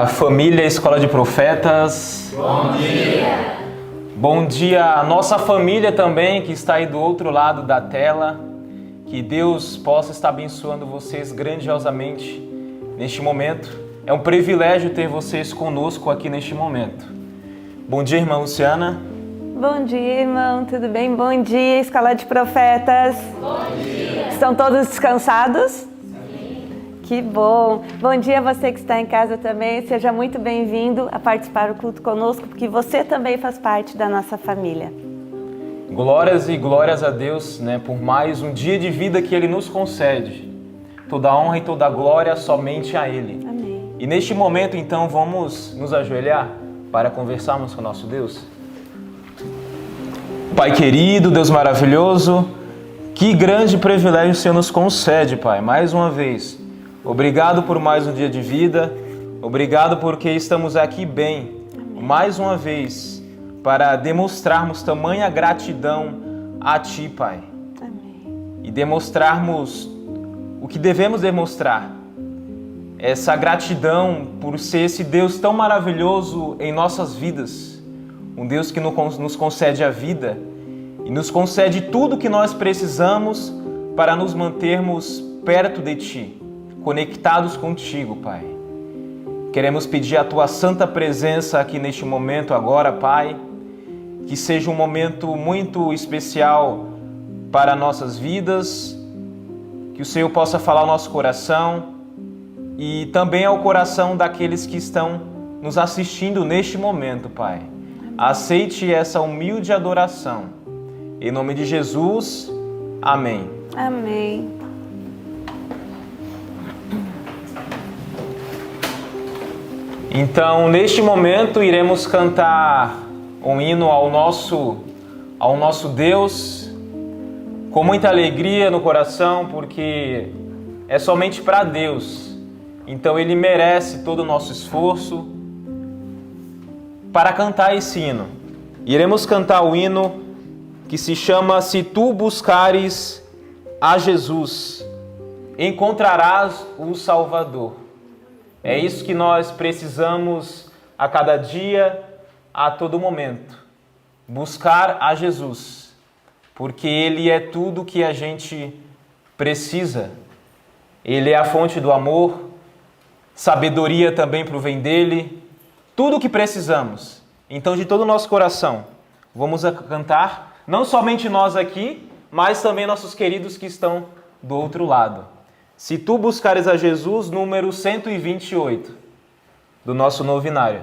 dia, família Escola de Profetas. Bom dia! Bom dia a nossa família também que está aí do outro lado da tela. Que Deus possa estar abençoando vocês grandiosamente neste momento. É um privilégio ter vocês conosco aqui neste momento. Bom dia, irmã Luciana. Bom dia, irmão. Tudo bem? Bom dia, Escola de Profetas. Bom dia! Estão todos descansados? Que bom! Bom dia a você que está em casa também. Seja muito bem-vindo a participar do culto conosco, porque você também faz parte da nossa família. Glórias e glórias a Deus, por mais um dia de vida que Ele nos concede. Toda honra e toda glória somente a Ele. Amém. E neste momento, então, vamos nos ajoelhar para conversarmos com o nosso Deus. Pai querido, Deus maravilhoso, que grande privilégio o Senhor nos concede, Pai, mais uma vez. Obrigado por mais um dia de vida, obrigado porque estamos aqui bem, mais uma vez, para demonstrarmos tamanha gratidão a Ti, Pai. Amém. E demonstrarmos o que devemos demonstrar, essa gratidão por ser esse Deus tão maravilhoso em nossas vidas, um Deus que nos concede a vida e nos concede tudo o que nós precisamos para nos mantermos perto de Ti, conectados contigo, Pai. Queremos pedir a Tua santa presença aqui neste momento agora, Pai, que seja um momento muito especial para nossas vidas, que o Senhor possa falar ao nosso coração e também ao coração daqueles que estão nos assistindo neste momento, Pai. Aceite essa humilde adoração. Em nome de Jesus, amém. Amém. Então, neste momento, iremos cantar um hino ao nosso Deus, com muita alegria no coração, porque é somente para Deus. Então, Ele merece todo o nosso esforço para cantar esse hino. Iremos cantar o hino que se chama Se Tu Buscares a Jesus, Encontrarás o Salvador. É isso que nós precisamos a cada dia, a todo momento. Buscar a Jesus, porque Ele é tudo que a gente precisa. Ele é a fonte do amor, sabedoria também provém dEle, tudo o que precisamos. Então, de todo o nosso coração, vamos cantar, não somente nós aqui, mas também nossos queridos que estão do outro lado. Se Tu buscares a Jesus, número 128 do nosso novinário.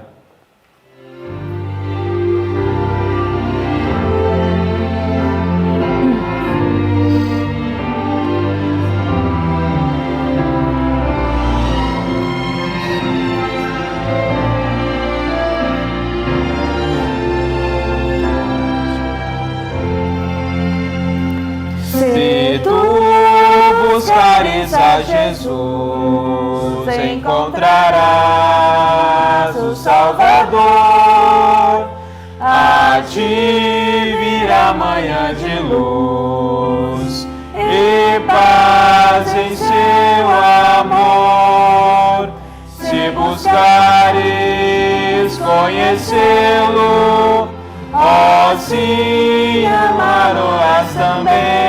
Se Buscares a Jesus, encontrarás o Salvador. A Ti virá manhã de luz e paz em seu amor. Se buscares conhecê-lo, ó sim, amá-lo-ás também.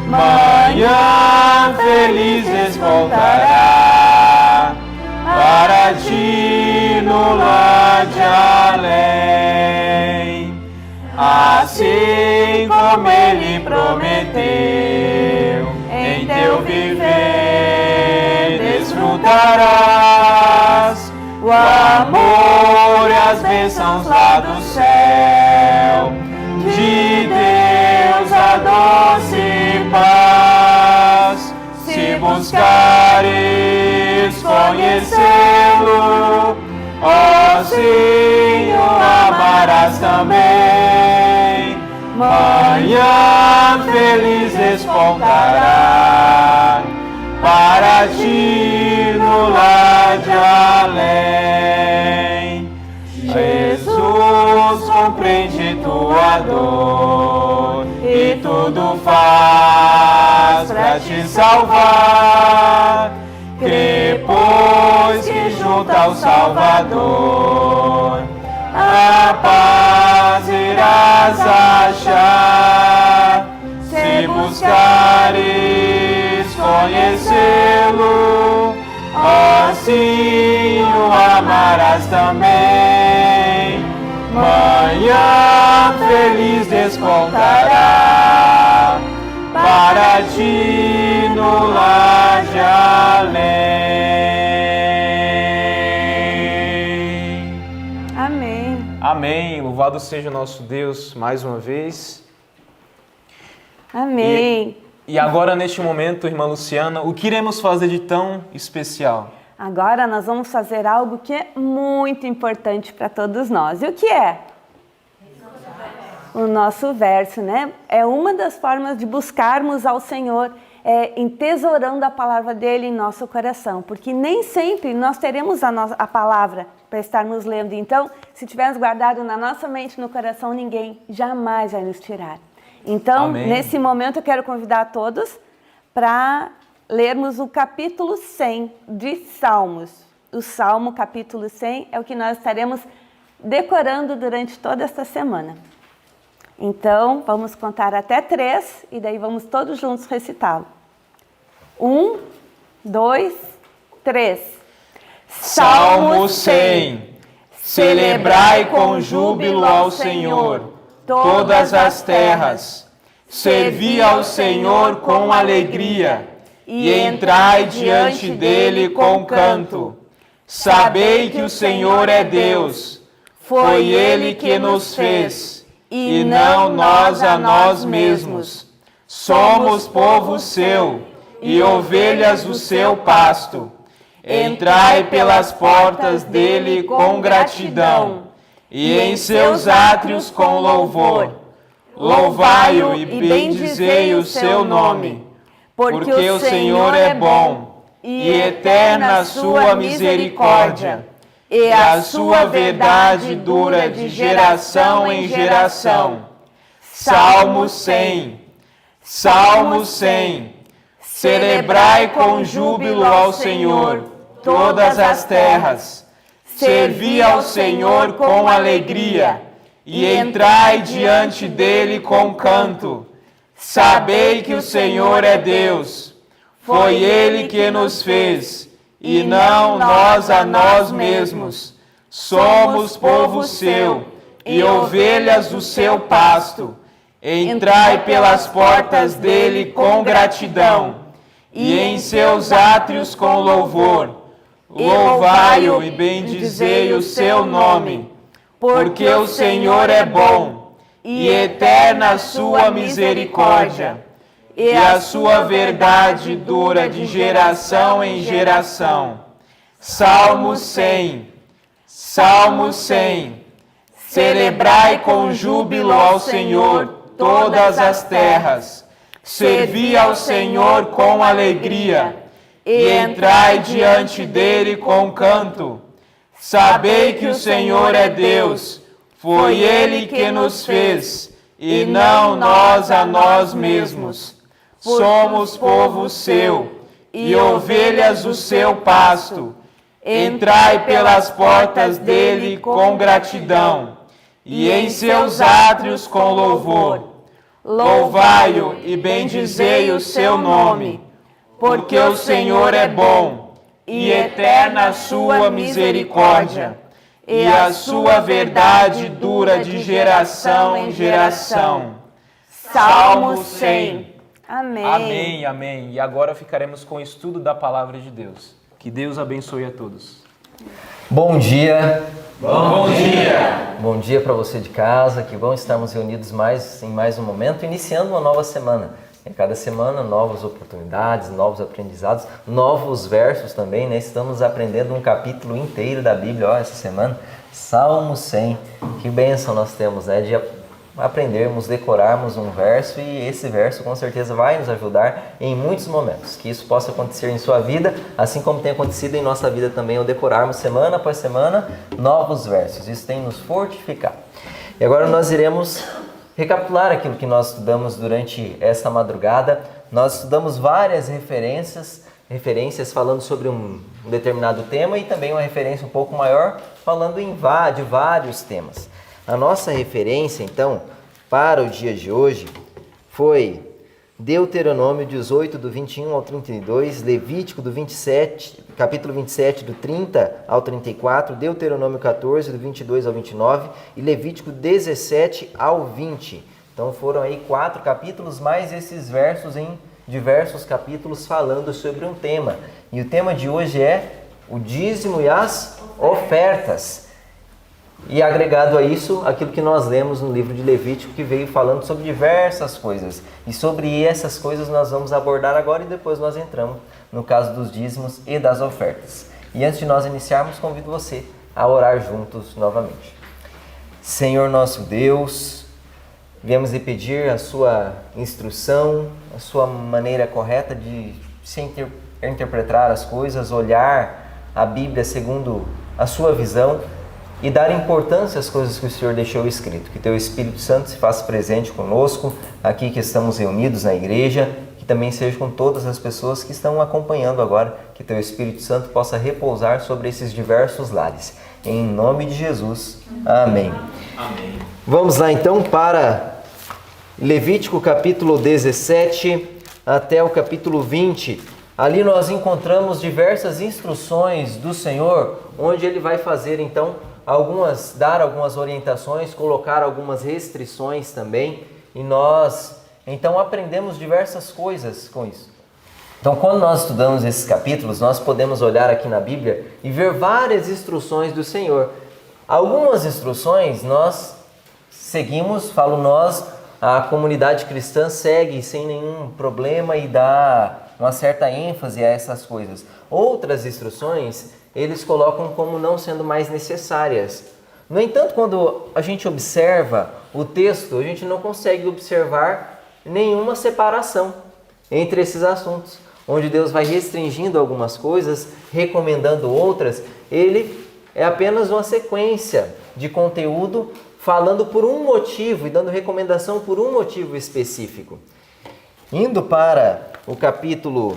Manhã feliz despontará para ti no lar de além. Assim como Ele prometeu, em teu viver desfrutarás o amor e as bênçãos lá do céu. De Deus a doce paz, se buscares conhecê-lo, ó sim, o amarás também. Manhã feliz despontará para ti no lar de além. Jesus compreende tua dor e tudo faz para te salvar. Crê, pois, que junto ao Salvador. A paz irás achar, se buscares conhecê-lo, assim o amarás também. Manhã feliz despontará para ti no lar de além. Amém. Amém. Louvado seja o nosso Deus mais uma vez. Amém. E agora, neste momento, irmã Luciana, o que iremos fazer de tão especial? Agora nós vamos fazer algo que é muito importante para todos nós. E o que é? O nosso verso, né? É uma das formas de buscarmos ao Senhor, entesourando a palavra dele em nosso coração, porque nem sempre nós teremos a palavra para estarmos lendo. Então, se tivermos guardado na nossa mente, no coração, ninguém jamais vai nos tirar. Então, Amém. Nesse momento, eu quero convidar a todos para lermos o capítulo 100 de Salmos. O Salmo capítulo 100 é o que nós estaremos decorando durante toda esta semana. Então, vamos contar até 3 e daí vamos todos juntos recitá-lo. 1, 2, 3. Salmo 100. Celebrai com júbilo ao Senhor todas as terras. Servi ao Senhor com alegria e entrai diante dele com canto. Sabei que o Senhor é Deus. Foi ele que nos fez e não nós a nós mesmos. Somos povo seu e ovelhas do seu pasto. Entrai pelas portas dele com gratidão e em seus átrios com louvor. Louvai-o e bendizei o seu nome, porque o Senhor é bom e eterna a sua misericórdia, e a sua verdade dura de geração em geração. Salmo 100. Salmo 100. Celebrai com júbilo ao Senhor todas as terras. Servi ao Senhor com alegria e entrai diante dele com canto. Sabei que o Senhor é Deus. Foi ele que nos fez e não nós a nós mesmos. Somos povo seu e ovelhas do seu pasto. Entrai pelas portas dele com gratidão e em seus átrios com louvor. Louvai-o e bendizei o seu nome, porque o Senhor é bom e eterna a sua misericórdia, e a sua verdade dura de geração em geração. Salmo 100. Salmo 100. Celebrai com júbilo ao Senhor todas as terras. Servi ao Senhor com alegria e entrai diante dele com canto. Sabei que o Senhor é Deus. Foi ele que nos fez e não nós a nós mesmos. Somos povo seu e ovelhas do seu pasto. Entrai pelas portas dele com gratidão e em seus átrios com louvor. Louvai-o e bendizei o seu nome, porque o Senhor é bom e eterna a sua misericórdia, e a sua verdade dura de geração em geração. Salmo 100. Amém. Amém, amém. E agora ficaremos com o estudo da palavra de Deus. Que Deus abençoe a todos. Bom dia. Bom dia. Bom dia para você de casa. Que bom estarmos reunidos em mais um momento, iniciando uma nova semana. Em cada semana, novas oportunidades, novos aprendizados, novos versos também, né? Estamos aprendendo um capítulo inteiro da Bíblia, essa semana, Salmo 100. Que bênção nós temos, né? De aprendermos, decorarmos um verso, e esse verso com certeza vai nos ajudar em muitos momentos. Que isso possa acontecer em sua vida, assim como tem acontecido em nossa vida também, ao decorarmos semana após semana novos versos. Isso tem nos fortificado. E agora nós iremos recapitular aquilo que nós estudamos durante esta madrugada. Nós estudamos várias referências referências falando sobre um determinado tema e também uma referência um pouco maior falando de vários temas. A nossa referência, então, para o dia de hoje foi Deuteronômio 18, do 21 ao 32, Levítico do 27, capítulo 27, do 30 ao 34, Deuteronômio 14, do 22 ao 29 e Levítico 17 ao 20. Então foram aí 4 capítulos, mais esses versos em diversos capítulos falando sobre um tema. E o tema de hoje é o dízimo e as ofertas. E agregado a isso, aquilo que nós lemos no livro de Levítico, que veio falando sobre diversas coisas. E sobre essas coisas nós vamos abordar agora e depois nós entramos no caso dos dízimos e das ofertas. E antes de nós iniciarmos, convido você a orar juntos novamente. Senhor nosso Deus, viemos lhe pedir a sua instrução, a sua maneira correta de se interpretar as coisas, olhar a Bíblia segundo a sua visão e dar importância às coisas que o Senhor deixou escrito. Que Teu Espírito Santo se faça presente conosco, aqui que estamos reunidos na igreja, que também seja com todas as pessoas que estão acompanhando agora, que Teu Espírito Santo possa repousar sobre esses diversos lares. Em nome de Jesus. Amém. Amém. Vamos lá então para Levítico capítulo 17 até o capítulo 20. Ali nós encontramos diversas instruções do Senhor, onde Ele vai fazer então dar algumas orientações, colocar algumas restrições também, e nós então aprendemos diversas coisas com isso. Então, quando nós estudamos esses capítulos, nós podemos olhar aqui na Bíblia e ver várias instruções do Senhor. Algumas instruções nós seguimos, falo nós, a comunidade cristã segue sem nenhum problema e dá uma certa ênfase a essas coisas. Outras instruções eles colocam como não sendo mais necessárias. No entanto, quando a gente observa o texto, a gente não consegue observar nenhuma separação entre esses assuntos. Onde Deus vai restringindo algumas coisas, recomendando outras, Ele é apenas uma sequência de conteúdo falando por um motivo e dando recomendação por um motivo específico. Indo para o capítulo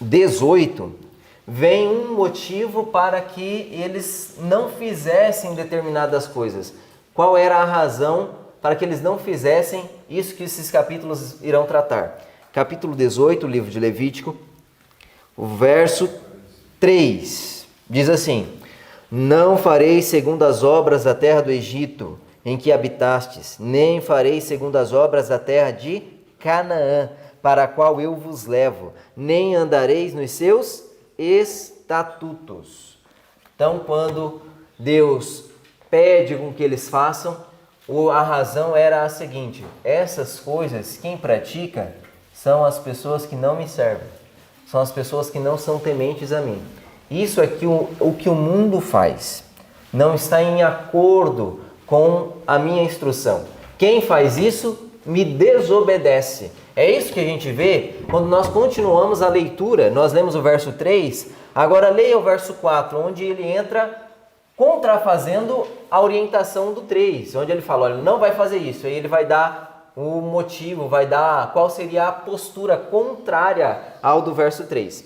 18, vem um motivo para que eles não fizessem determinadas coisas. Qual era a razão para que eles não fizessem isso que esses capítulos irão tratar? Capítulo 18, livro de Levítico, o verso 3, diz assim: Não farei segundo as obras da terra do Egito, em que habitastes, nem farei segundo as obras da terra de Canaã, para a qual eu vos levo, nem andareis nos seus estatutos. Então, quando Deus pede com que eles façam, a razão era a seguinte: essas coisas, quem pratica, são as pessoas que não me servem, são as pessoas que não são tementes a mim. Isso é o que o mundo faz, não está em acordo com a minha instrução. Quem faz isso me desobedece. É isso que a gente vê quando nós continuamos a leitura. Nós lemos o verso 3, agora leia o verso 4, onde ele entra contrafazendo a orientação do 3, onde ele fala, olha, não vai fazer isso. Aí ele vai dar o motivo, vai dar qual seria a postura contrária ao do verso 3.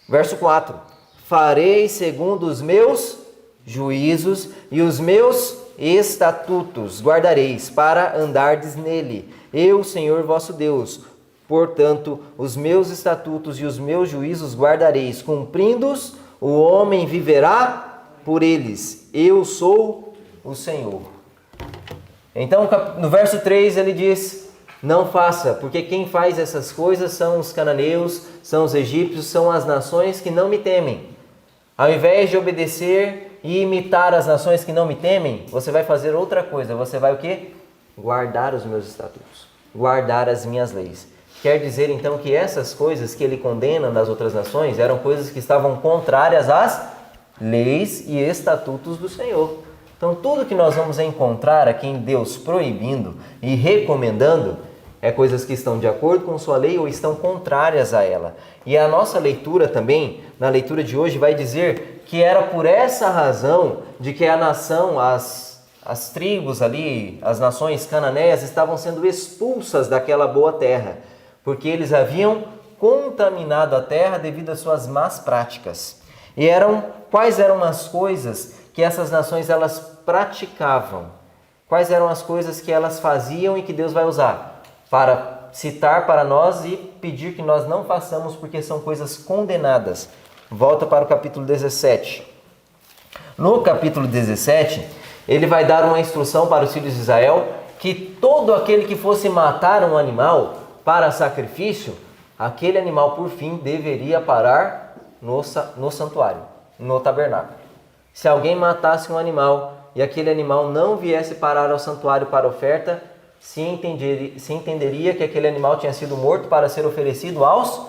Verso 4, farei segundo os meus juízos e os meus estatutos guardareis para andardes nele. Eu, Senhor vosso Deus, portanto, os meus estatutos e os meus juízos guardareis, cumprindo-os, o homem viverá por eles. Eu sou o Senhor. Então, no verso 3 ele diz, não faça, porque quem faz essas coisas são os cananeus, são os egípcios, são as nações que não me temem. Ao invés de obedecer e imitar as nações que não me temem, você vai fazer outra coisa. Você vai o quê? Guardar os meus estatutos, guardar as minhas leis. Quer dizer então que essas coisas que ele condena nas outras nações eram coisas que estavam contrárias às leis e estatutos do Senhor. Então tudo que nós vamos encontrar aqui em Deus proibindo e recomendando é coisas que estão de acordo com sua lei ou estão contrárias a ela. E a nossa leitura também, na leitura de hoje, vai dizer que era por essa razão de que a nação, as tribos ali, as nações cananeias estavam sendo expulsas daquela boa terra, porque eles haviam contaminado a terra devido às suas más práticas. E quais eram as coisas que essas nações elas praticavam? Quais eram as coisas que elas faziam e que Deus vai usar para citar para nós e pedir que nós não façamos, porque são coisas condenadas? Volta para o capítulo 17. No capítulo 17, ele vai dar uma instrução para os filhos de Israel que todo aquele que fosse matar um animal para sacrifício, aquele animal por fim deveria parar no santuário, no tabernáculo. Se alguém matasse um animal e aquele animal não viesse parar ao santuário para oferta, se entenderia que aquele animal tinha sido morto para ser oferecido aos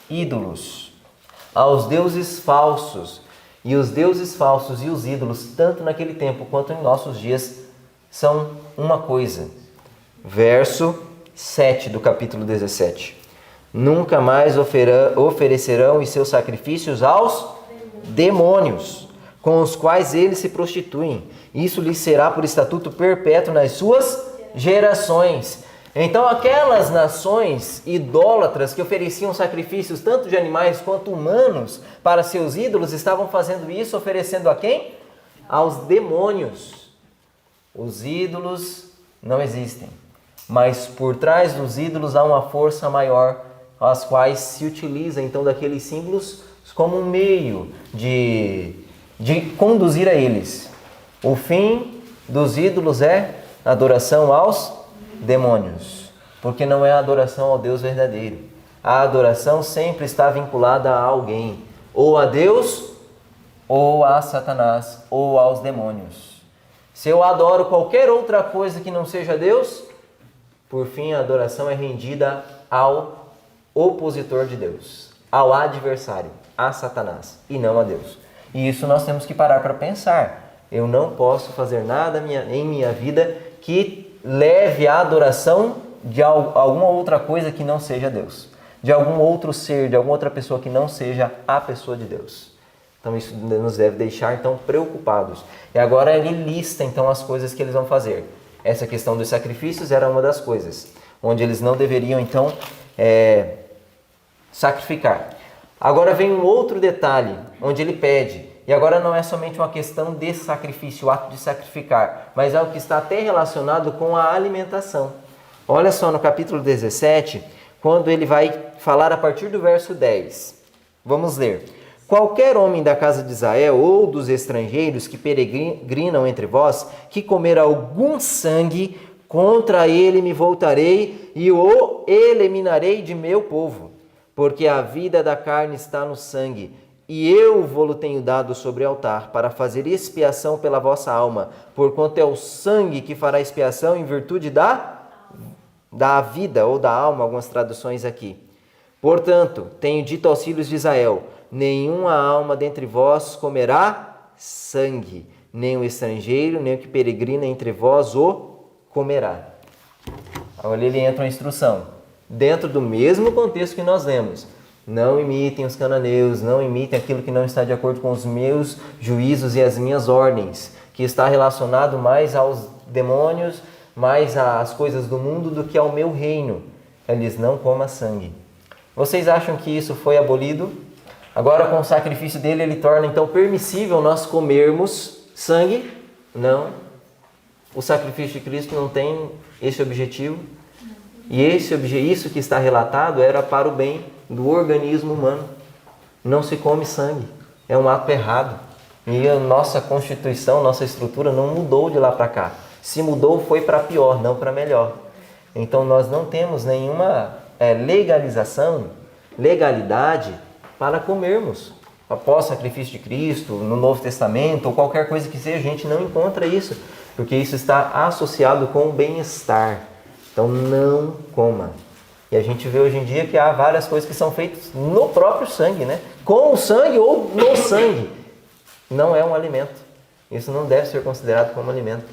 ídolos, aos deuses falsos. E os deuses falsos e os ídolos, tanto naquele tempo quanto em nossos dias, são uma coisa. Verso 7 do capítulo 17. Nunca mais oferecerão os seus sacrifícios aos demônios, com os quais eles se prostituem. Isso lhes será por estatuto perpétuo nas suas gerações. Então aquelas nações idólatras que ofereciam sacrifícios tanto de animais quanto humanos para seus ídolos, estavam fazendo isso oferecendo a quem? Aos demônios. Os ídolos não existem, mas por trás dos ídolos há uma força maior, as quais se utiliza então daqueles símbolos como um meio de conduzir a eles. O fim dos ídolos é adoração aos demônios, porque não é a adoração ao Deus verdadeiro. A adoração sempre está vinculada a alguém, ou a Deus, ou a Satanás, ou aos demônios. Se eu adoro qualquer outra coisa que não seja Deus, por fim a adoração é rendida ao opositor de Deus, ao adversário, a Satanás, e não a Deus. E isso nós temos que parar para pensar. Eu não posso fazer nada em minha vida que leve à adoração de alguma outra coisa que não seja Deus, de algum outro ser, de alguma outra pessoa que não seja a pessoa de Deus. Então isso nos deve deixar então preocupados. E agora ele lista então as coisas que eles vão fazer. Essa questão dos sacrifícios era uma das coisas, onde eles não deveriam então sacrificar. Agora vem um outro detalhe, onde ele pede. E agora não é somente uma questão de sacrifício, o ato de sacrificar, mas é algo que está até relacionado com a alimentação. Olha só no capítulo 17, quando ele vai falar a partir do verso 10. Vamos ler. Qualquer homem da casa de Israel ou dos estrangeiros que peregrinam entre vós, que comer algum sangue, contra ele me voltarei e o eliminarei de meu povo. Porque a vida da carne está no sangue, e eu vô-lo tenho dado sobre o altar, para fazer expiação pela vossa alma, porquanto é o sangue que fará expiação em virtude da vida, ou da alma, algumas traduções aqui. Portanto, tenho dito aos filhos de Israel, nenhuma alma dentre vós comerá sangue, nem o estrangeiro, nem o que peregrina entre vós o comerá. Agora ele entra uma instrução, dentro do mesmo contexto que nós lemos. Não imitem os cananeus, não imitem aquilo que não está de acordo com os meus juízos e as minhas ordens, que está relacionado mais aos demônios, mais às coisas do mundo do que ao meu reino. Eles não comam sangue. Vocês acham que isso foi abolido? Agora, com o sacrifício dele, ele torna então permissível nós comermos sangue? Não. O sacrifício de Cristo não tem esse objetivo. E isso que está relatado era para o bem do organismo humano. Não se come sangue. É um ato errado. E a nossa constituição, nossa estrutura não mudou de lá para cá. Se mudou, foi para pior, não para melhor. Então nós não temos nenhuma legalidade para comermos. Após o sacrifício de Cristo, no Novo Testamento, ou qualquer coisa que seja, a gente não encontra isso. Porque isso está associado com o bem-estar. Então não coma. E a gente vê hoje em dia que há várias coisas que são feitas no próprio sangue, né? Com o sangue ou no sangue. Não é um alimento. Isso não deve ser considerado como alimento.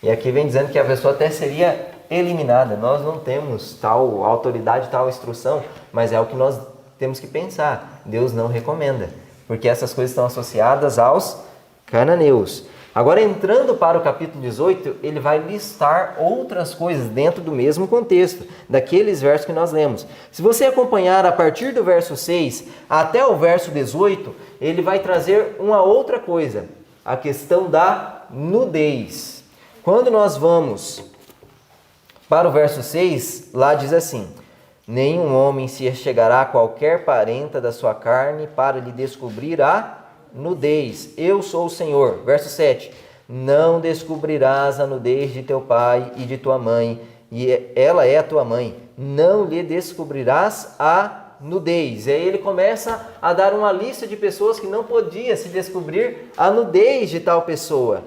E aqui vem dizendo que a pessoa até seria eliminada. Nós não temos tal autoridade, tal instrução, mas é o que nós temos que pensar. Deus não recomenda, porque essas coisas estão associadas aos cananeus. Agora, entrando para o capítulo 18, ele vai listar outras coisas dentro do mesmo contexto, daqueles versos que nós lemos. Se você acompanhar a partir do verso 6 até o verso 18, ele vai trazer uma outra coisa, a questão da nudez. Quando nós vamos para o verso 6, lá diz assim: nenhum homem se chegará a qualquer parenta da sua carne para lhe descobrir a nudez. Eu sou o Senhor. Verso 7. Não descobrirás a nudez de teu pai e de tua mãe, e ela é a tua mãe. Não lhe descobrirás a nudez. E aí ele começa a dar uma lista de pessoas que não podia se descobrir a nudez de tal pessoa.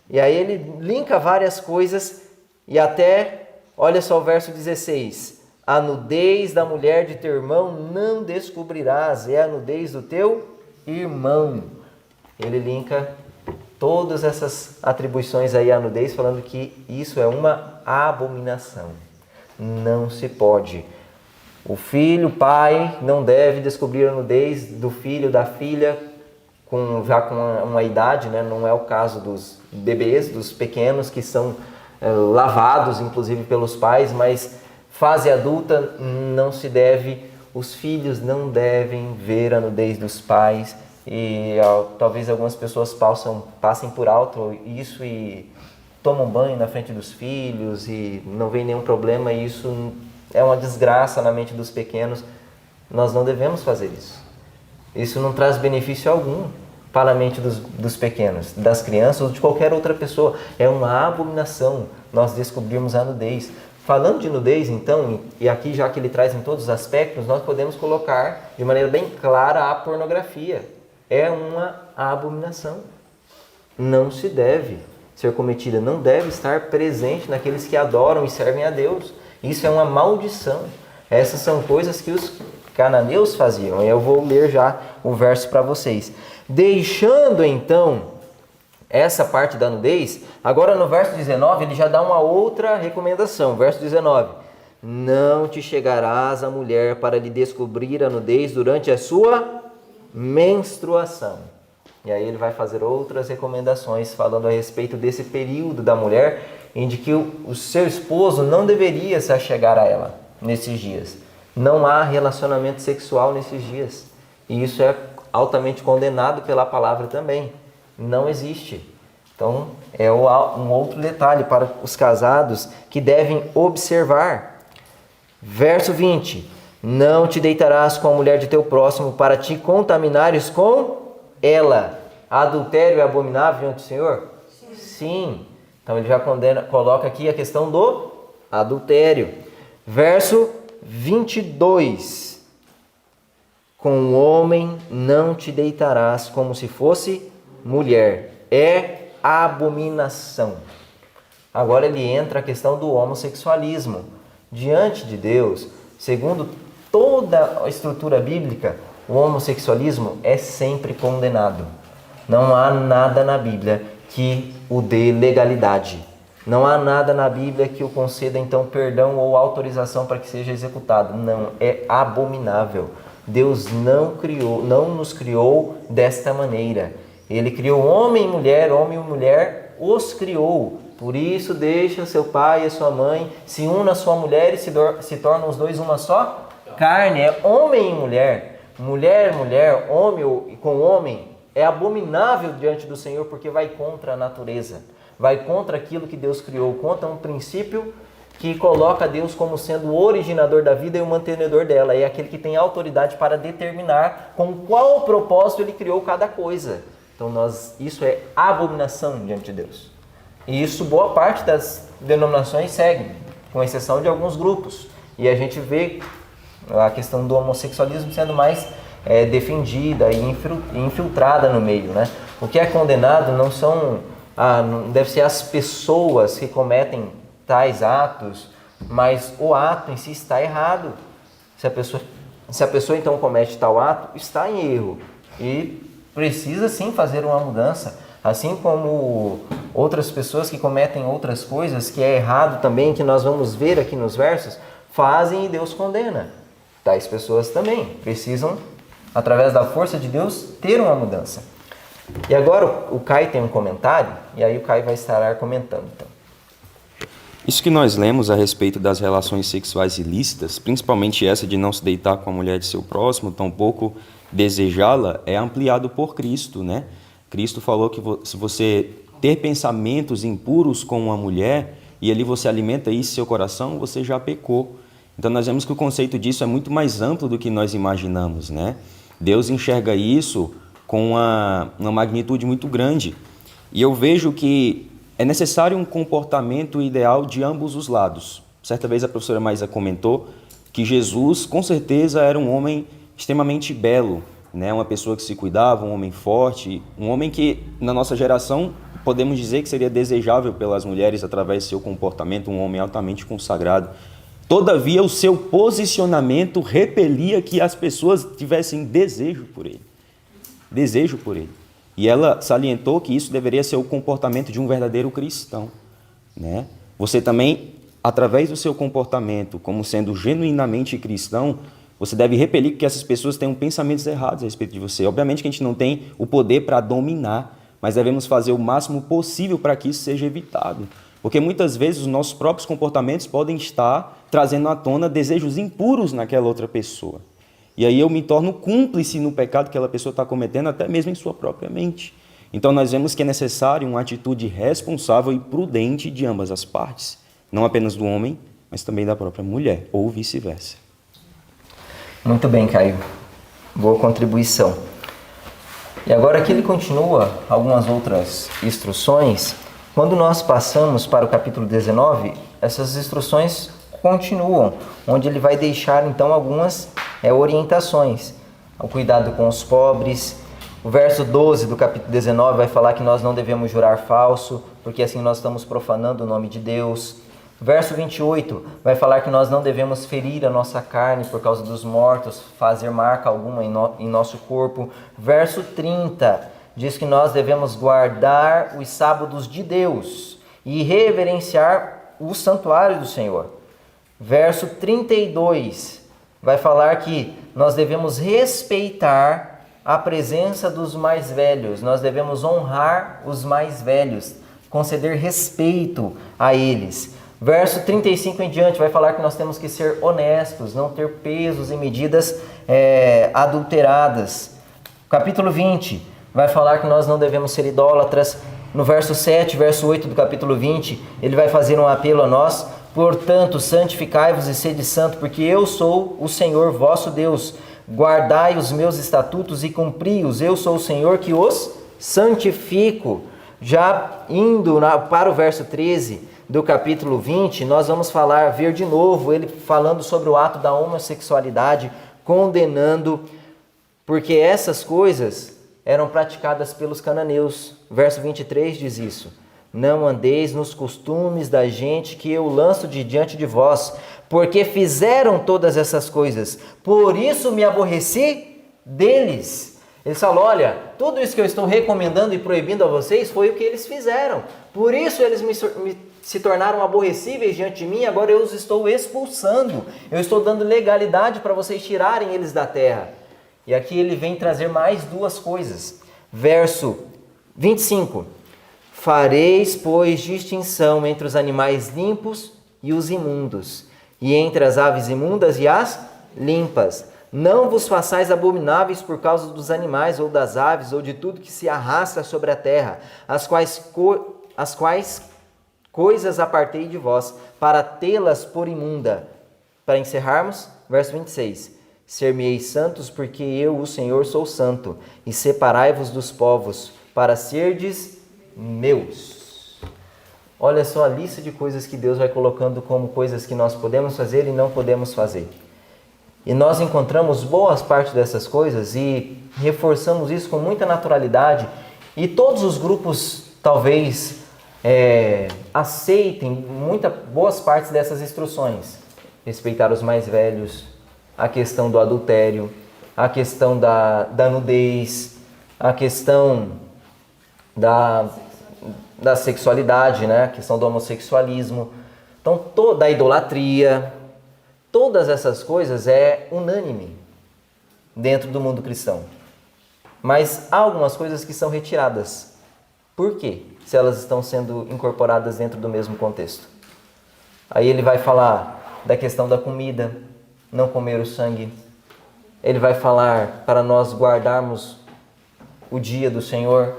E aí ele linka várias coisas e até, olha só o verso 16. A nudez da mulher de teu irmão não descobrirás, é a nudez do teu irmão. Ele linka todas essas atribuições aí à nudez, falando que isso é uma abominação. Não se pode. O filho, o pai, não deve descobrir a nudez do filho, da filha, já com uma idade, né? Não é o caso dos bebês, dos pequenos, que são lavados, inclusive, pelos pais, mas fase adulta não se deve. Os filhos não devem ver a nudez dos pais, e talvez algumas pessoas passem por alto isso e tomam banho na frente dos filhos e não vem nenhum problema, e isso é uma desgraça na mente dos pequenos. Nós não devemos fazer isso. Isso não traz benefício algum para a mente dos pequenos, das crianças ou de qualquer outra pessoa. É uma abominação nós descobrirmos a nudez. Falando de nudez, então, e aqui já que ele traz em todos os aspectos, nós podemos colocar de maneira bem clara a pornografia. É uma abominação. Não se deve ser cometida, não deve estar presente naqueles que adoram e servem a Deus. Isso é uma maldição. Essas são coisas que os cananeus faziam. Eu vou ler já o verso para vocês. Deixando, então, essa parte da nudez, agora no verso 19 ele já dá uma outra recomendação. Verso 19: não te chegarás à mulher para lhe descobrir a nudez durante a sua menstruação. E aí ele vai fazer outras recomendações falando a respeito desse período da mulher em que o seu esposo não deveria se achegar a ela nesses dias. Não há relacionamento sexual nesses dias. E isso é altamente condenado pela palavra também. Não existe. Então, é um outro detalhe para os casados que devem observar. Verso 20. Não te deitarás com a mulher de teu próximo para te contaminares com ela. Adultério é abominável diante do Senhor? Sim. Então, ele já coloca aqui a questão do adultério. Verso 22. Com o homem não te deitarás como se fosse mulher. É abominação. Agora ele entra a questão do homossexualismo. Diante de Deus, segundo toda a estrutura bíblica, o homossexualismo é sempre condenado. Não há nada na Bíblia que o dê legalidade. Não há nada na Bíblia que o conceda então perdão ou autorização para que seja executado. Não, é abominável. Deus não nos criou desta maneira. Ele criou homem e mulher os criou. Por isso deixa seu pai e sua mãe, se une à sua mulher e se tornam os dois uma só carne. É homem e mulher. Mulher, homem com homem. É abominável diante do Senhor porque vai contra a natureza. Vai contra aquilo que Deus criou. Contra um princípio que coloca Deus como sendo o originador da vida e o mantenedor dela. É aquele que tem autoridade para determinar com qual propósito ele criou cada coisa. Então isso é abominação diante de Deus. E isso boa parte das denominações seguem, com exceção de alguns grupos. E a gente vê a questão do homossexualismo sendo mais defendida e infiltrada no meio, né? O que é condenado não deve ser as pessoas que cometem tais atos, mas o ato em si está errado. Se a pessoa então comete tal ato, está em erro e precisa sim fazer uma mudança, assim como outras pessoas que cometem outras coisas que é errado também, que nós vamos ver aqui nos versos, fazem e Deus condena. Tais pessoas também precisam, através da força de Deus, ter uma mudança. E agora o Caio tem um comentário, e aí o Caio vai estar comentando. Então. Isso que nós lemos a respeito das relações sexuais ilícitas, principalmente essa de não se deitar com a mulher de seu próximo, tampouco desejá-la, é ampliado por Cristo, né? Cristo falou que se você ter pensamentos impuros com uma mulher e ali você alimenta isso em seu coração, você já pecou. Então nós vemos que o conceito disso é muito mais amplo do que nós imaginamos, né? Deus enxerga isso com uma magnitude muito grande. E eu vejo que é necessário um comportamento ideal de ambos os lados. Certa vez a professora Maísa comentou que Jesus, com certeza, era um homem extremamente belo, né? Uma pessoa que se cuidava, um homem forte, um homem que, na nossa geração, podemos dizer que seria desejável pelas mulheres através do seu comportamento, um homem altamente consagrado. Todavia, o seu posicionamento repelia que as pessoas tivessem desejo por ele. Desejo por ele. E ela salientou que isso deveria ser o comportamento de um verdadeiro cristão, né? Você também, através do seu comportamento, como sendo genuinamente cristão, você deve repelir que essas pessoas tenham pensamentos errados a respeito de você. Obviamente que a gente não tem o poder para dominar, mas devemos fazer o máximo possível para que isso seja evitado. Porque muitas vezes os nossos próprios comportamentos podem estar trazendo à tona desejos impuros naquela outra pessoa. E aí eu me torno cúmplice no pecado que aquela pessoa está cometendo, até mesmo em sua própria mente. Então nós vemos que é necessário uma atitude responsável e prudente de ambas as partes. Não apenas do homem, mas também da própria mulher, ou vice-versa. Muito bem, Caio. Boa contribuição. E agora aqui ele continua algumas outras instruções. Quando nós passamos para o capítulo 19, essas instruções continuam, onde ele vai deixar então algumas orientações. O cuidado com os pobres. O verso 12 do capítulo 19 vai falar que nós não devemos jurar falso, porque assim nós estamos profanando o nome de Deus. O verso 28 vai falar que nós não devemos ferir a nossa carne por causa dos mortos, fazer marca alguma em nosso corpo. Verso 30 diz que nós devemos guardar os sábados de Deus e reverenciar o santuário do Senhor. Verso 32 vai falar que nós devemos respeitar a presença dos mais velhos, nós devemos honrar os mais velhos, conceder respeito a eles. Verso 35 em diante vai falar que nós temos que ser honestos, não ter pesos e medidas adulteradas. Capítulo 20 vai falar que nós não devemos ser idólatras. No verso 7, verso 8 do capítulo 20, ele vai fazer um apelo a nós. Portanto, santificai-vos e sede santo, porque eu sou o Senhor vosso Deus. Guardai os meus estatutos e cumpri-os. Eu sou o Senhor que os santifico. Já indo para o verso 13 do capítulo 20, nós vamos ver de novo ele falando sobre o ato da homossexualidade, condenando, porque essas coisas eram praticadas pelos cananeus. Verso 23 diz isso. Não andeis nos costumes da gente que eu lanço de diante de vós, porque fizeram todas essas coisas. Por isso me aborreci deles. Ele falou, olha, tudo isso que eu estou recomendando e proibindo a vocês foi o que eles fizeram. Por isso eles se tornaram aborrecíveis diante de mim, agora eu os estou expulsando. Eu estou dando legalidade para vocês tirarem eles da terra. E aqui ele vem trazer mais duas coisas. Verso 25. Fareis, pois, distinção entre os animais limpos e os imundos, e entre as aves imundas e as limpas. Não vos façais abomináveis por causa dos animais ou das aves ou de tudo que se arrasta sobre a terra, as quais coisas apartei de vós, para tê-las por imunda. Para encerrarmos, verso 26. Ser-me-eis santos, porque eu, o Senhor, sou santo, e separai-vos dos povos, para serdes meus. Olha só a lista de coisas que Deus vai colocando como coisas que nós podemos fazer e não podemos fazer. E nós encontramos boas partes dessas coisas e reforçamos isso com muita naturalidade. E todos os grupos talvez aceitem boas partes dessas instruções. Respeitar os mais velhos, a questão do adultério, a questão da nudez, a questão da sexualidade, né? A questão do homossexualismo, então da idolatria. Todas essas coisas é unânime dentro do mundo cristão. mas há algumas coisas que são retiradas. Por quê? Se elas estão sendo incorporadas dentro do mesmo contexto. Aí ele vai falar da questão da comida, não comer o sangue. Ele vai falar para nós guardarmos o dia do Senhor.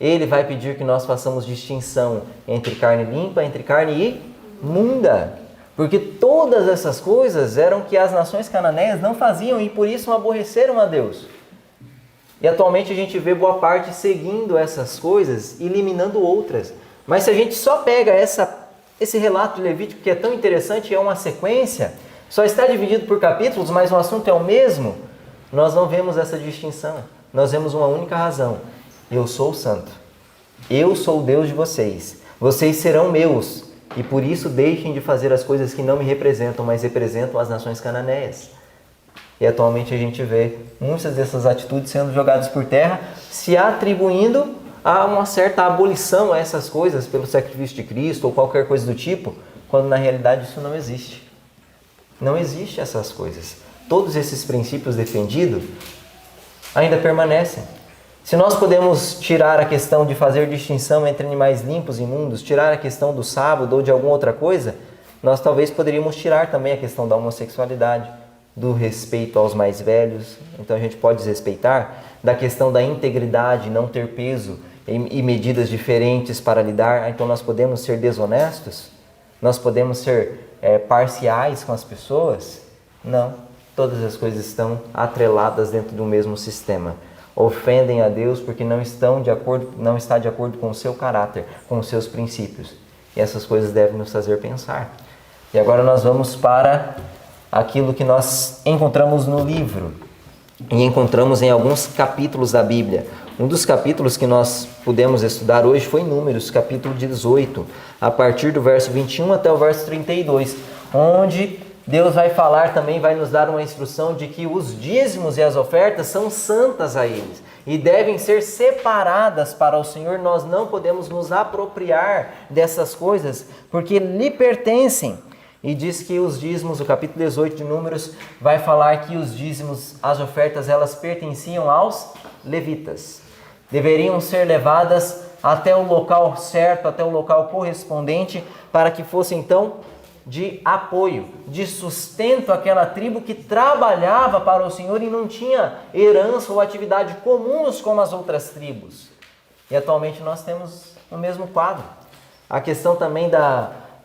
Ele vai pedir que nós façamos distinção entre carne limpa, entre carne imunda. Porque todas essas coisas eram que as nações cananeias não faziam e por isso aborreceram a Deus. E atualmente a gente vê boa parte seguindo essas coisas, eliminando outras. Mas se a gente só pega esse relato de Levítico, que é tão interessante, é uma sequência, só está dividido por capítulos, mas o assunto é o mesmo, nós não vemos essa distinção. Nós vemos uma única razão. Eu sou o santo. Eu sou o Deus de vocês. Vocês serão meus. E por isso deixem de fazer as coisas que não me representam, mas representam as nações cananeias. E atualmente a gente vê muitas dessas atitudes sendo jogadas por terra, se atribuindo a uma certa abolição a essas coisas pelo sacrifício de Cristo ou qualquer coisa do tipo, quando na realidade isso não existe. Não existe essas coisas. Todos esses princípios defendidos ainda permanecem. Se nós podemos tirar a questão de fazer distinção entre animais limpos e imundos, tirar a questão do sábado ou de alguma outra coisa, nós talvez poderíamos tirar também a questão da homossexualidade, do respeito aos mais velhos, então a gente pode desrespeitar, da questão da integridade, não ter peso e medidas diferentes para lidar, então nós podemos ser desonestos? Nós podemos ser parciais com as pessoas? Não, todas as coisas estão atreladas dentro do mesmo sistema. Ofendem a Deus porque não está de acordo com o seu caráter, com os seus princípios. E essas coisas devem nos fazer pensar. E agora nós vamos para aquilo que nós encontramos no livro. E encontramos em alguns capítulos da Bíblia. Um dos capítulos que nós pudemos estudar hoje foi Números, capítulo 18, a partir do verso 21 até o verso 32, onde Deus vai falar também, vai nos dar uma instrução de que os dízimos e as ofertas são santas a eles e devem ser separadas para o Senhor. Nós não podemos nos apropriar dessas coisas porque lhe pertencem. E diz que os dízimos, o capítulo 18 de Números, vai falar que os dízimos, as ofertas, elas pertenciam aos levitas. Deveriam ser levadas até o local certo, até o local correspondente, para que fosse então de apoio, de sustento àquela tribo que trabalhava para o Senhor e não tinha herança ou atividade comuns como as outras tribos. E atualmente nós temos o mesmo quadro. A questão também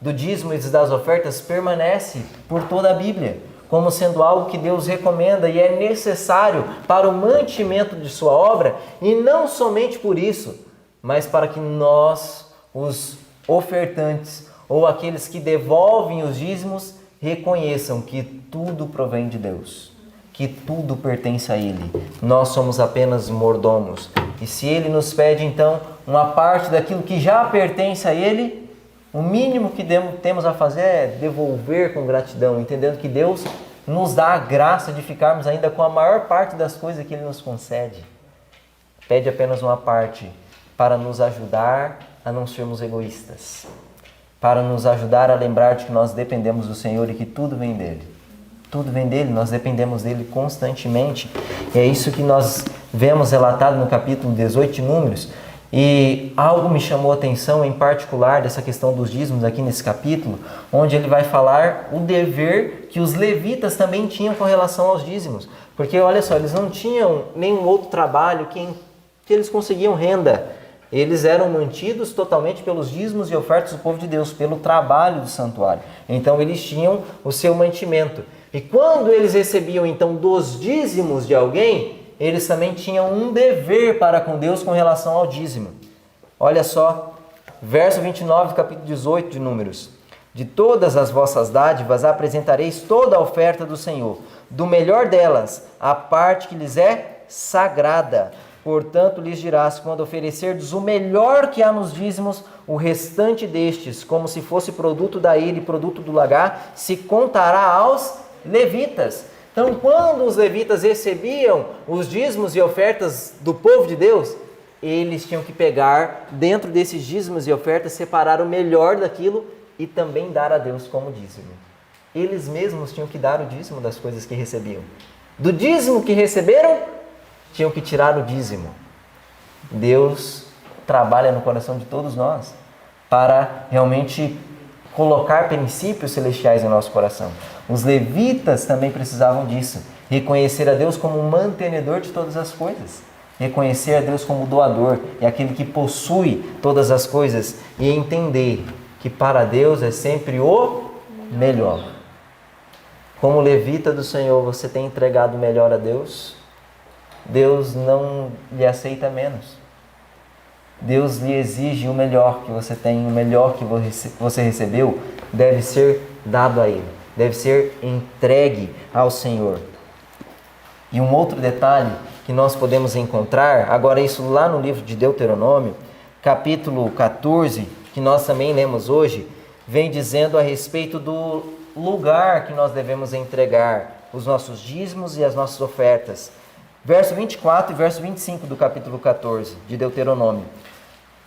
do dízimo e das ofertas permanece por toda a Bíblia, como sendo algo que Deus recomenda e é necessário para o mantimento de sua obra, e não somente por isso, mas para que nós, os ofertantes, ou aqueles que devolvem os dízimos, reconheçam que tudo provém de Deus, que tudo pertence a Ele. Nós somos apenas mordomos. E se Ele nos pede, então, uma parte daquilo que já pertence a Ele, o mínimo que temos a fazer é devolver com gratidão, entendendo que Deus nos dá a graça de ficarmos ainda com a maior parte das coisas que Ele nos concede. Pede apenas uma parte para nos ajudar a não sermos egoístas, para nos ajudar a lembrar de que nós dependemos do Senhor e que tudo vem dEle. Tudo vem dEle, nós dependemos dEle constantemente. E é isso que nós vemos relatado no capítulo 18 de Números. E algo me chamou a atenção em particular dessa questão dos dízimos aqui nesse capítulo, onde ele vai falar o dever que os levitas também tinham com relação aos dízimos. Porque olha só, eles não tinham nenhum outro trabalho que eles conseguiam renda. Eles eram mantidos totalmente pelos dízimos e ofertas do povo de Deus, pelo trabalho do santuário. Então eles tinham o seu mantimento. E quando eles recebiam então dos dízimos de alguém, eles também tinham um dever para com Deus com relação ao dízimo. Olha só, verso 29 do capítulo 18 de Números. De todas as vossas dádivas apresentareis toda a oferta do Senhor, do melhor delas, a parte que lhes é sagrada. Portanto, lhes dirás, quando oferecerdes o melhor que há nos dízimos, o restante destes, como se fosse produto da ilha e produto do lagar, se contará aos levitas. Então, quando os levitas recebiam os dízimos e ofertas do povo de Deus, eles tinham que pegar dentro desses dízimos e ofertas, separar o melhor daquilo e também dar a Deus como dízimo. Eles mesmos tinham que dar o dízimo das coisas que recebiam. Do dízimo que receberam, tinham que tirar o dízimo. Deus trabalha no coração de todos nós para realmente colocar princípios celestiais em nosso coração. Os levitas também precisavam disso, reconhecer a Deus como o mantenedor de todas as coisas, reconhecer a Deus como o doador e aquele que possui todas as coisas e entender que para Deus é sempre o melhor. Como levita do Senhor, você tem entregado o melhor a Deus? Deus não lhe aceita menos. Deus lhe exige o melhor que você tem, o melhor que você recebeu, deve ser dado a Ele, deve ser entregue ao Senhor. E um outro detalhe que nós podemos encontrar, agora isso lá no livro de Deuteronômio, capítulo 14, que nós também lemos hoje, vem dizendo a respeito do lugar que nós devemos entregar os nossos dízimos e as nossas ofertas. Verso 24 e verso 25 do capítulo 14 de Deuteronômio.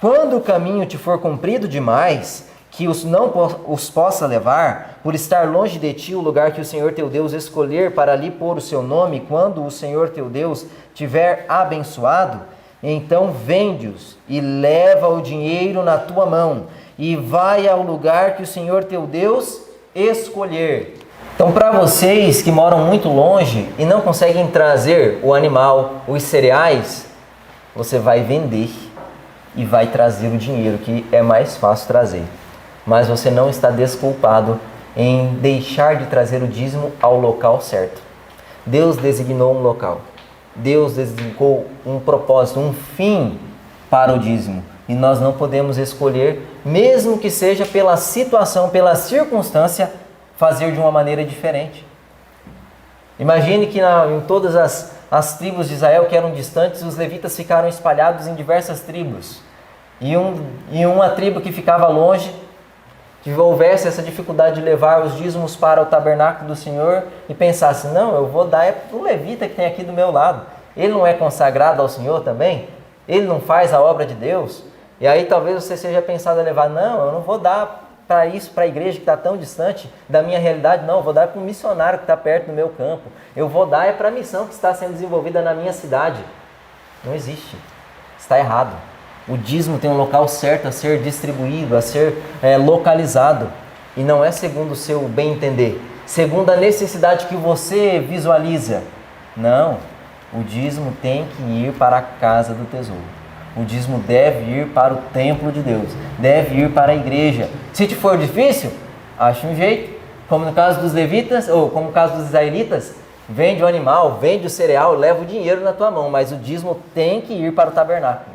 Quando o caminho te for comprido demais, que não os possa levar, por estar longe de ti o lugar que o Senhor teu Deus escolher para ali pôr o seu nome, quando o Senhor teu Deus tiver abençoado, então vende-os e leva o dinheiro na tua mão e vai ao lugar que o Senhor teu Deus escolher. Então, para vocês que moram muito longe e não conseguem trazer o animal, os cereais, você vai vender e vai trazer o dinheiro, que é mais fácil trazer. Mas você não está desculpado em deixar de trazer o dízimo ao local certo. Deus designou um local. Deus designou um propósito, um fim para o dízimo. E nós não podemos escolher, mesmo que seja pela situação, pela circunstância, fazer de uma maneira diferente. Imagine que em todas as tribos de Israel que eram distantes, os levitas ficaram espalhados em diversas tribos. E uma tribo que ficava longe, que houvesse essa dificuldade de levar os dízimos para o tabernáculo do Senhor e pensasse, não, eu vou dar para o levita que tem aqui do meu lado. Ele não é consagrado ao Senhor também? Ele não faz a obra de Deus? E aí talvez você seja pensado a levar, não, eu não vou dar para isso, para a igreja que está tão distante da minha realidade, não, eu vou dar para um missionário que está perto do meu campo. Eu vou dar para a missão que está sendo desenvolvida na minha cidade. Não existe. Está errado. O dízimo tem um local certo a ser distribuído, a ser localizado. E não é segundo o seu bem entender, segundo a necessidade que você visualiza. Não, o dízimo tem que ir para a casa do tesouro. O dízimo deve ir para o templo de Deus, deve ir para a igreja. Se te for difícil, ache um jeito. Como no caso dos levitas, ou como no caso dos israelitas, vende o animal, vende o cereal, leva o dinheiro na tua mão. Mas o dízimo tem que ir para o tabernáculo.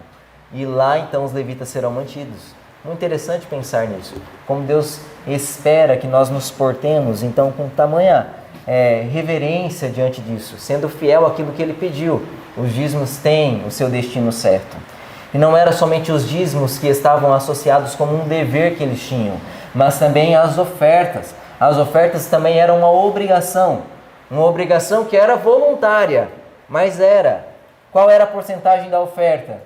E lá então os levitas serão mantidos. Muito interessante pensar nisso. Como Deus espera que nós nos portemos, então, com tamanha reverência diante disso, sendo fiel àquilo que Ele pediu. Os dízimos têm o seu destino certo. E não era somente os dízimos que estavam associados como um dever que eles tinham, mas também as ofertas. As ofertas também eram uma obrigação que era voluntária, mas era. Qual era a porcentagem da oferta?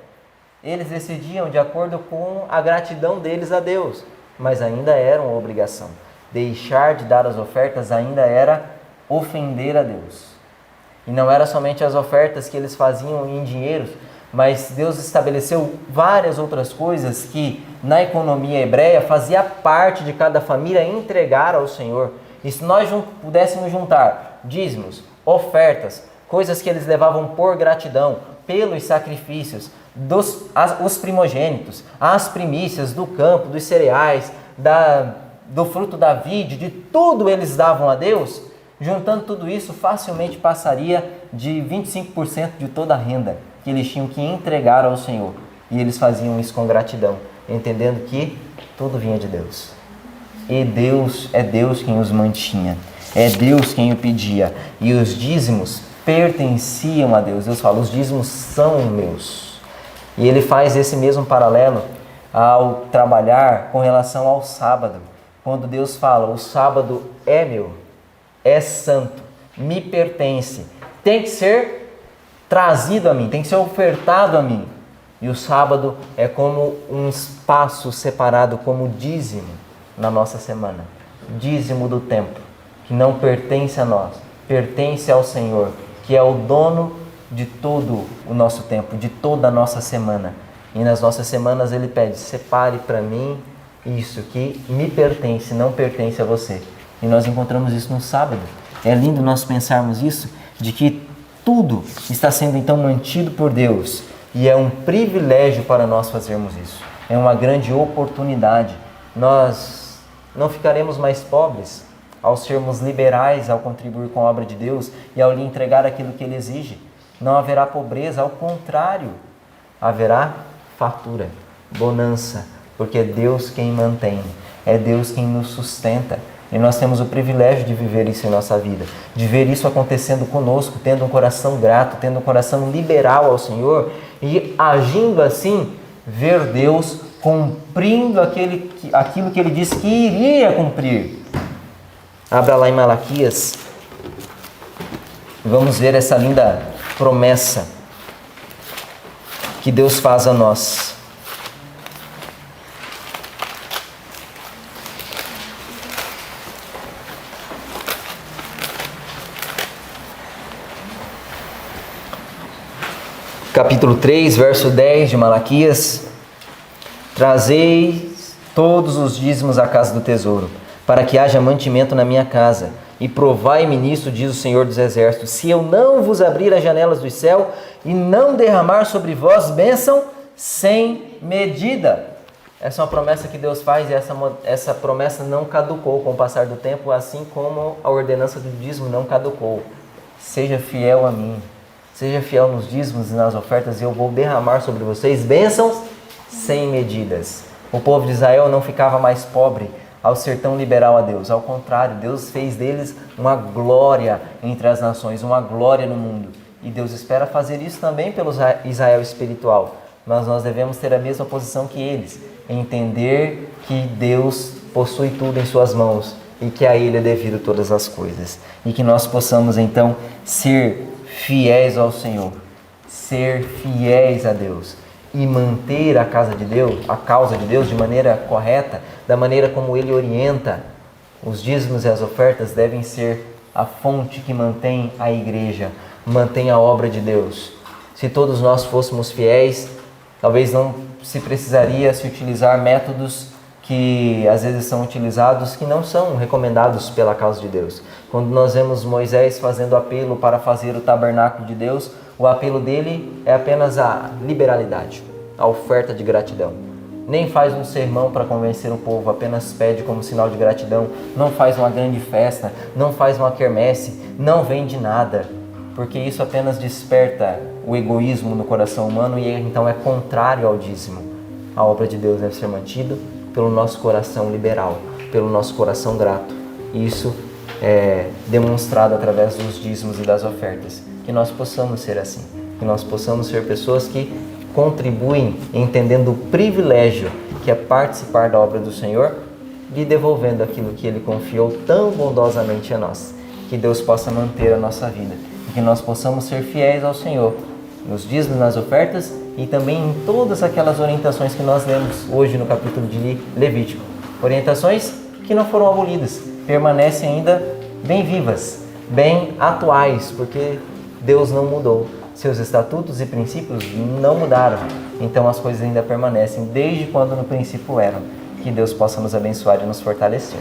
Eles decidiam de acordo com a gratidão deles a Deus, mas ainda era uma obrigação. Deixar de dar as ofertas ainda era ofender a Deus. E não era somente as ofertas que eles faziam em dinheiro, mas Deus estabeleceu várias outras coisas que na economia hebreia fazia parte de cada família entregar ao Senhor. E se nós pudéssemos juntar dízimos, ofertas, coisas que eles levavam por gratidão, pelos sacrifícios, os primogênitos, as primícias do campo, dos cereais, do fruto da vide, de tudo eles davam a Deus, juntando tudo isso facilmente passaria de 25% de toda a renda que eles tinham que entregar ao Senhor. E eles faziam isso com gratidão, entendendo que tudo vinha de Deus. E é Deus quem os mantinha, é Deus quem o pedia. E os dízimos pertenciam a Deus. Deus fala, os dízimos são meus. E ele faz esse mesmo paralelo ao trabalhar com relação ao sábado. Quando Deus fala, o sábado é meu, é santo, me pertence, tem que ser trazido a mim, tem que ser ofertado a mim. E o sábado é como um espaço separado como dízimo na nossa semana. Dízimo do tempo, que não pertence a nós, pertence ao Senhor, que é o dono de todo o nosso tempo, de toda a nossa semana. E nas nossas semanas Ele pede, separe para mim isso que me pertence, não pertence a você. E nós encontramos isso no sábado. É lindo nós pensarmos isso, de que tudo está sendo então mantido por Deus. E é um privilégio para nós fazermos isso. É uma grande oportunidade. Nós não ficaremos mais pobres ao sermos liberais, ao contribuir com a obra de Deus e ao lhe entregar aquilo que Ele exige. Não haverá pobreza, ao contrário, haverá fartura, bonança, porque é Deus quem mantém, é Deus quem nos sustenta. E nós temos o privilégio de viver isso em nossa vida, de ver isso acontecendo conosco, tendo um coração grato, tendo um coração liberal ao Senhor e agindo assim, ver Deus cumprindo aquilo que Ele disse que iria cumprir. Abra lá em Malaquias, vamos ver essa linda promessa que Deus faz a nós. Capítulo 3, verso 10 de Malaquias: Trazeis todos os dízimos à casa do tesouro, para que haja mantimento na minha casa. E provai-me nisto, diz o Senhor dos Exércitos, se eu não vos abrir as janelas do céu e não derramar sobre vós bênção sem medida. Essa é uma promessa que Deus faz e essa promessa não caducou com o passar do tempo, assim como a ordenança do dízimo não caducou. Seja fiel a mim, seja fiel nos dízimos e nas ofertas, e eu vou derramar sobre vocês bênçãos sem medidas. O povo de Israel não ficava mais pobre ao ser tão liberal a Deus. Ao contrário, Deus fez deles uma glória entre as nações, uma glória no mundo. E Deus espera fazer isso também pelo Israel espiritual. Mas nós devemos ter a mesma posição que eles, entender que Deus possui tudo em suas mãos e que a Ele é devido todas as coisas. E que nós possamos então ser fiéis ao Senhor, ser fiéis a Deus e manter a casa de Deus, a causa de Deus de maneira correta, da maneira como Ele orienta. Os dízimos e as ofertas devem ser a fonte que mantém a igreja, mantém a obra de Deus. Se todos nós fôssemos fiéis, talvez não se precisaria se utilizar métodos que às vezes são utilizados que não são recomendados pela causa de Deus. Quando nós vemos Moisés fazendo apelo para fazer o tabernáculo de Deus, o apelo dele é apenas a liberalidade, a oferta de gratidão. Nem faz um sermão para convencer o povo, apenas pede como sinal de gratidão. Não faz uma grande festa, não faz uma quermesse, não vende nada, porque isso apenas desperta o egoísmo no coração humano e então é contrário ao dízimo. A obra de Deus deve ser mantida pelo nosso coração liberal, pelo nosso coração grato. E isso é demonstrado através dos dízimos e das ofertas. Que nós possamos ser assim, que nós possamos ser pessoas que contribuem entendendo o privilégio que é participar da obra do Senhor, lhe devolvendo aquilo que Ele confiou tão bondosamente a nós. Que Deus possa manter a nossa vida e que nós possamos ser fiéis ao Senhor nos dízimos, nas ofertas e também em todas aquelas orientações que nós lemos hoje no capítulo de Levítico. Orientações que não foram abolidas, permanecem ainda bem vivas, bem atuais, porque Deus não mudou. Seus estatutos e princípios não mudaram. Então as coisas ainda permanecem desde quando no princípio eram. Que Deus possa nos abençoar e nos fortalecer.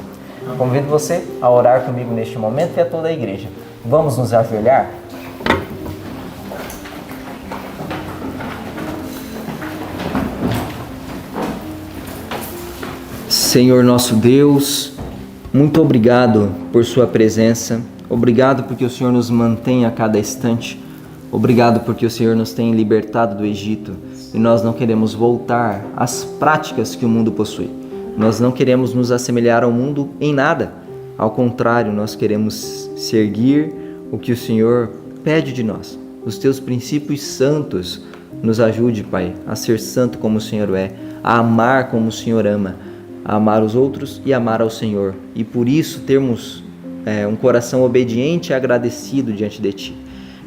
Convido você a orar comigo neste momento e a toda a igreja. Vamos nos ajoelhar? Senhor nosso Deus, muito obrigado por sua presença. Obrigado porque o Senhor nos mantém a cada instante. Obrigado porque o Senhor nos tem libertado do Egito e nós não queremos voltar às práticas que o mundo possui. Nós não queremos nos assemelhar ao mundo em nada. Ao contrário, nós queremos seguir o que o Senhor pede de nós. Os teus princípios santos nos ajude, Pai, a ser santo como o Senhor é, a amar como o Senhor ama, a amar os outros e amar ao Senhor. E por isso termos um coração obediente e agradecido diante de Ti.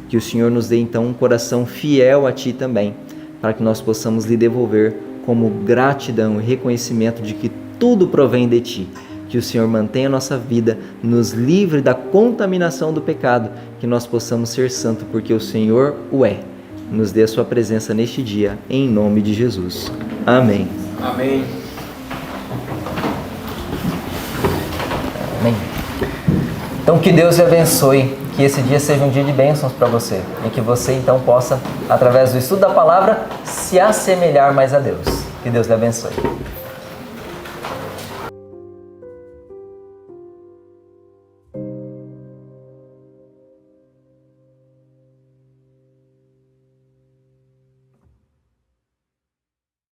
Que o Senhor nos dê então um coração fiel a Ti também, para que nós possamos lhe devolver como gratidão e reconhecimento de que tudo provém de Ti. Que que o Senhor mantenha a nossa vida, nos livre da contaminação do pecado, que nós possamos ser santos, porque o Senhor o é. Nos dê a sua presença neste dia, em nome de Jesus. Amém. Amém. Amém. Então que Deus te abençoe, que esse dia seja um dia de bênçãos para você, e que você então possa, através do estudo da palavra, se assemelhar mais a Deus. Que Deus te abençoe.